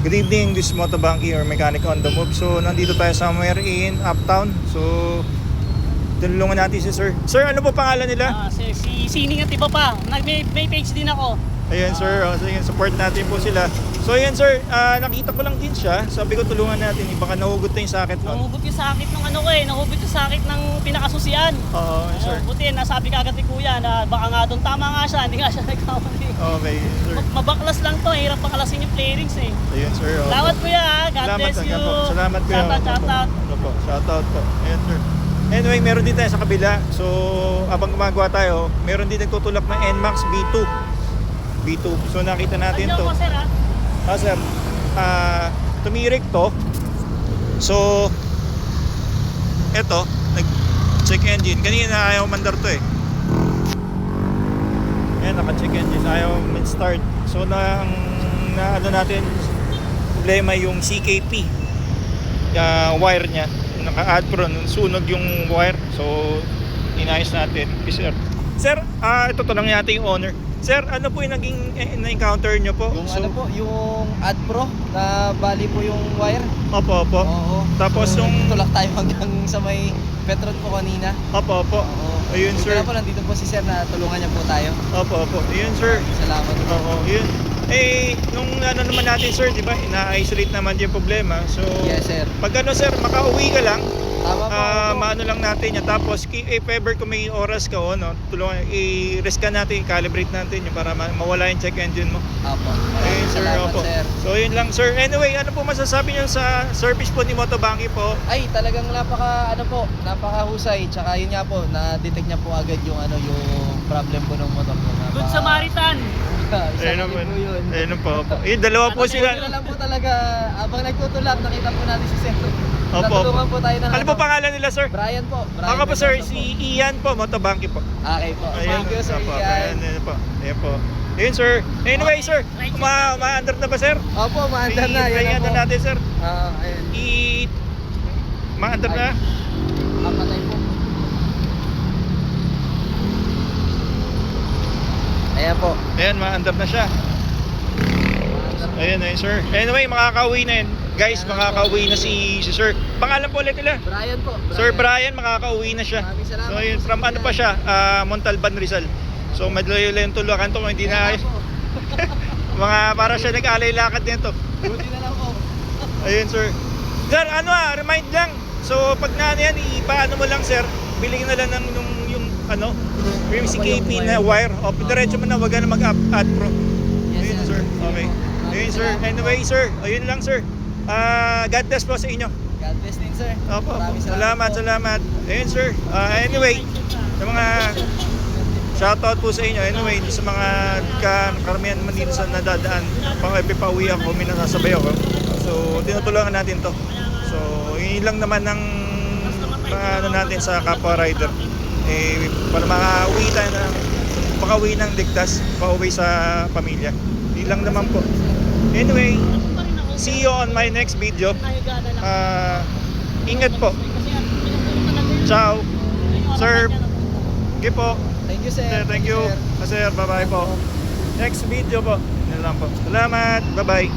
Good evening, this is Motobanky or Mechanic on the Move. So nandito tayo somewhere in Uptown. So tulungan natin si Sir. Sir, ano po pangalan nila? Si Sining at iba pa. May page din ako. Ayan sir, sige, support natin po sila. So ayan sir, nakita ko lang din siya. Sabi ko tulungan natin, baka nahugot na yung sakit nun. Nahugot yung sakit ng ano ko eh. Nahugot yung sakit ng pinakasusian. Oo, sir. Buti, nasabi ka agad ni kuya na baka nga doon tama nga siya. Hindi nga siya nagkamali. Okay, sir. Mabaklas lang to. Hirap pakalasin yung playrings eh. Ayun sir. Opo. Salamat kuya ha. God bless you. Salamat kuya. Shoutout. Opo, shoutout po. Ayan sir. Anyway, meron din tayo sa kabila. So, abang gumagawa tayo, meron din nagtutulak na NMAX B2. So, nakita natin to. Ano ko sir ha? Sir, tumirik to. So, eto, nag-check engine. Kanina ayaw mandar to eh. Ayan, naka-check engine. Ayaw man-start. So, ano natin, problema yung CKP. Wire niya. Naka-add pro, sunog yung wire. So, inayos natin. Sir, ito to lang yata yung owner. Sir, ano po yung naging na-encounter nyo po? Yung ano po, yung AdPro na bali po yung wire. Opo. Oo. Tapos so, yung... tulak tayo hanggang sa may Petron po kanina. Opo. Oo. Ayun sir. Kaya po, nandito po si sir na tulungan niya po tayo. Opo. Ayun sir. Salamat po. Oo, yun. Nung ano naman natin sir, di ba? Ina-isolate naman yung problema. So, Yes sir. pag ano sir, makauwi ka lang. Tama po. Maano lang natin yan. Tapos, if ever kung may oras ka, tulungan, i-rescan natin, i-calibrate natin yung para mawala yung check engine mo. Apo. Ayun sir, Salamat opo. sir. So, yun lang sir. Anyway, ano po masasabi nyo sa service po ni Motobanky po? Ay, talagang napakahusay. Tsaka yun nga po, na-detect niya po agad yung problem po ng motor ko. Good Samaritan. Ayun po yun. Ayun po. Yung dalawa po sila. Yun lang po talaga, abang nagtutulak, nakita po natin si sir. Opo. Natulungan po tayo ng Ano po pangalan nila sir? Brian po. Ako po sir, Mendoza si Ian po, Motobanky po. Okay po. Thank you sir Opo, Ian. Ayan po. Ayan po. Ayun sir. Anyway sir, ma-under na ba sir? Opo, maandar na. I-try Yan na po. natin sir. Ayun. Ma-under na. Patay po. Ayan po. Ayan, ma-under na siya. Ayun sir. Anyway, makakauwi na yun. Guys, makakauwi na si sir. Pangalan po ulit nila? Brian po. Sir Brian, makakauwi na siya. Maraming salamat So yun, po, from Sir ano pa Brian. siya? Montalban, Rizal. So madlayo lang yung tulukan to kung hindi na Kaya po. mga para siya nag-alay lakad nito. Buti na lang po. Ayun sir. Sir, remind lang. So pag na yan, ipaano mo lang sir. Bilhin na lang ng yung yung CKP na wire. O diretso mo na, wag na mag-add pro. Yes Ayun sir. Okay. Ayun sir. Anyway sir, ayun lang sir. God bless po sa inyo. God bless din sir. Opo. Maraming Salamat. Ayun sir. Anyway, sa mga shoutout po sa inyo. Anyway, sa mga karamihan naman dito sa nadadaan, pauwi ako, may nasasabay ako. So, tinutulungan natin to. So, yun lang naman ng natin sa kapwa rider. Para makauwi ng ligtas, pauwi sa pamilya. Yun lang naman po. Anyway, see you on my next video. Ingat po. Ciao. Sir. Okay po. Thank you sir. Thank you. Sir, bye-bye po. Next video po. Yan lang po. Salamat. Bye-bye.